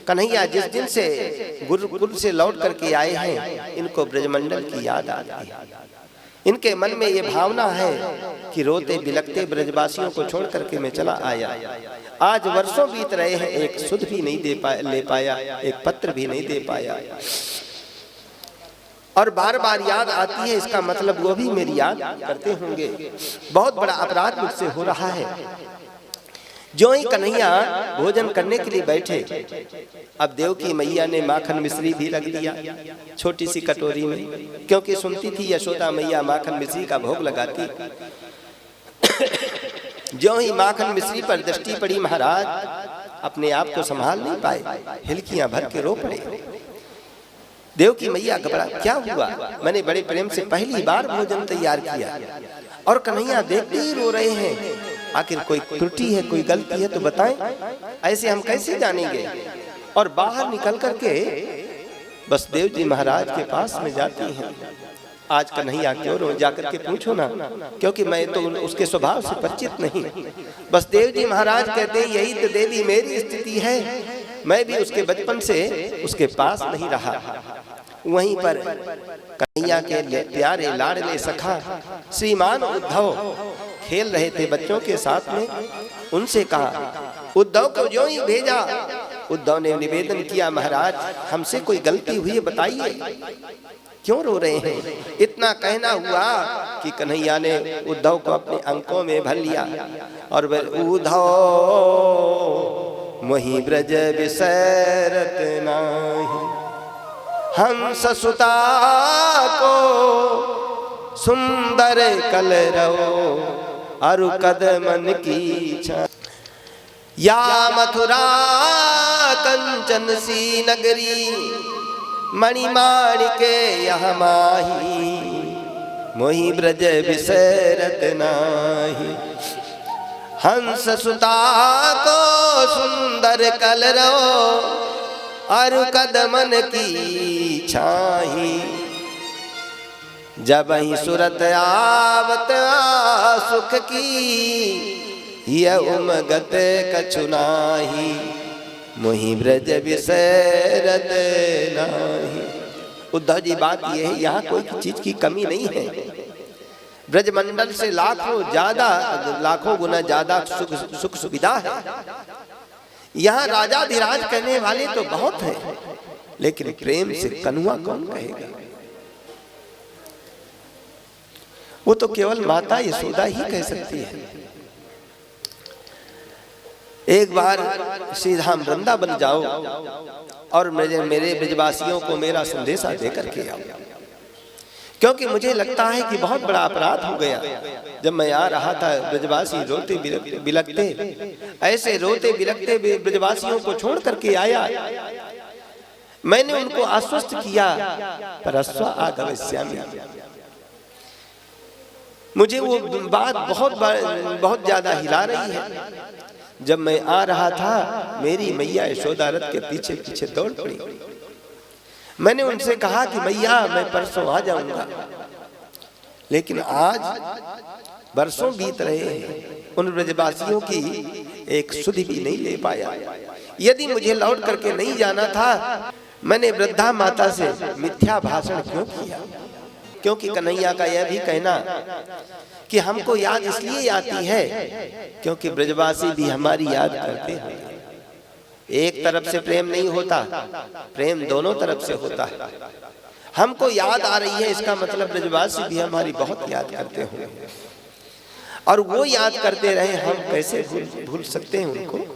कन्हैया जिस दिन से गुरुकुल से लौट करके आए हैं, इनको ब्रजमंडल की याद आती है। इनके मन में ये भावना है कि रोते बिलखते ब्रजवासियों को छोड़ करके मैं चला आया। आज वर्षों बीत रहे हैं, एक सुध भी नहीं ले पाया, एक पत्र भी नहीं दे पाया, और बार बार याद आती है। इसका मतलब वो भी मेरी याद करते होंगे। बहुत बड़ा अपराध मुझसे हो रहा है। जो ही कन्हैया भोजन करने के लिए बैठे, अब देवकी मैया ने माखन मिश्री भी रख दिया छोटी सी कटोरी में, क्योंकि सुनती थी यशोदा मैया माखन मिश्री का भोग लगाती। जो ही माखन मिश्री पर दृष्टि पड़ी, महाराज अपने आप को संभाल नहीं पाए, हिलकियां भर के रो पड़े। देवकी मैया घबरा, क्या हुआ? मैंने बड़े प्रेम से पहली बार भोजन तैयार किया और कन्हैया देखते ही रो रहे हैं। आखिर कोई त्रुटि है, कोई गलती है तो बताएं, ऐसे हम कैसे जानेंगे? और बाहर निकल करके बस देव जी महाराज के पास में जाती हैं। आज कन्हैया क्यों रो, जाकर के पूछो ना, क्योंकि मैं तो उसके स्वभाव से परिचित नहीं। बस देव जी महाराज कहते हैं, यही तो देवी मेरी स्थिति है, मैं भी उसके बचपन से उसके पास नहीं रहा। वहीं पर कन्हैया के प्यारे लाडले सखा श्रीमान उद्धव खेल रहे थे बच्चों के साथ में। उनसे कहा, उद्धव को जो ही भेजा। उद्धव ने निवेदन किया, महाराज हमसे कोई गलती हुई है, बताइए क्यों रो रहे हैं? इतना कहना हुआ कि कन्हैया ने उद्धव को अपने अंकों में भर लिया और उद्धव मोहि ब्रज विसरत नाही, हंस सुता को सुंदर कलरव अरु कदमन की छा, या मथुरा कंचन सी नगरी मणिमाणिके यह माही, मोहि ब्रज विसरत नाही, हंस सुता को सुंदर कलरव अरु कदमन की छाही, जब ही सुरत आवत सुख की, यह उमगत कछु नाही, मोहि ब्रज विसरत नाही। उद्धव जी बात यह है, यहाँ कोई चीज की कमी नहीं है। ब्रजमंडल से लाखों गुना ज्यादा सुख सुविधा है। यहाँ राजाधिराज कहने वाले तो बहुत हैं, लेकिन प्रेम से कनुआ कौन कहेगा? वो तो केवल माता यशोदा ही कह सकती है। एक बार श्रीधाम वृंदावन जाओ और मेरे ब्रजवासियों को मेरा संदेशा देकर के आओ, क्योंकि मुझे लगता है कि बहुत बड़ा अपराध हो गया। जब मैं आ रहा था, ब्रजवासी रोते बिलखते, ऐसे रोते बिलखते ब्रजवासियों को छोड़ करके आया। मैंने उनको आश्वस्त किया, परस्व आगमिष्यामि। मुझे वो बात बहुत ज्यादा हिला रही है। जब मैं आ रहा था, मेरी मैया यशोदा रथ के पीछे पीछे दौड़ पड़ी। मैंने उनसे कहा कि मैया मैं परसों आ जाऊंगा, लेकिन आज बरसों बीत रहे हैं, उन ब्रजवासियों की एक सुध भी नहीं ले पाया। यदि मुझे लौट करके नहीं जाना था, मैंने वृद्धा माता से मिथ्या भाषण क्यों किया? क्योंकि कन्हैया का यह भी कहना कि हमको याद इसलिए आती है क्योंकि ब्रजवासी भी हमारी याद करते हैं। एक तरफ से प्रेम नहीं होता, प्रेम दोनों तरफ से होता है। हमको याद आ रही है, इसका मतलब ब्रजवासी भी हमारी बहुत याद करते होंगे, और वो याद करते रहे, हम कैसे भूल सकते हैं उनको।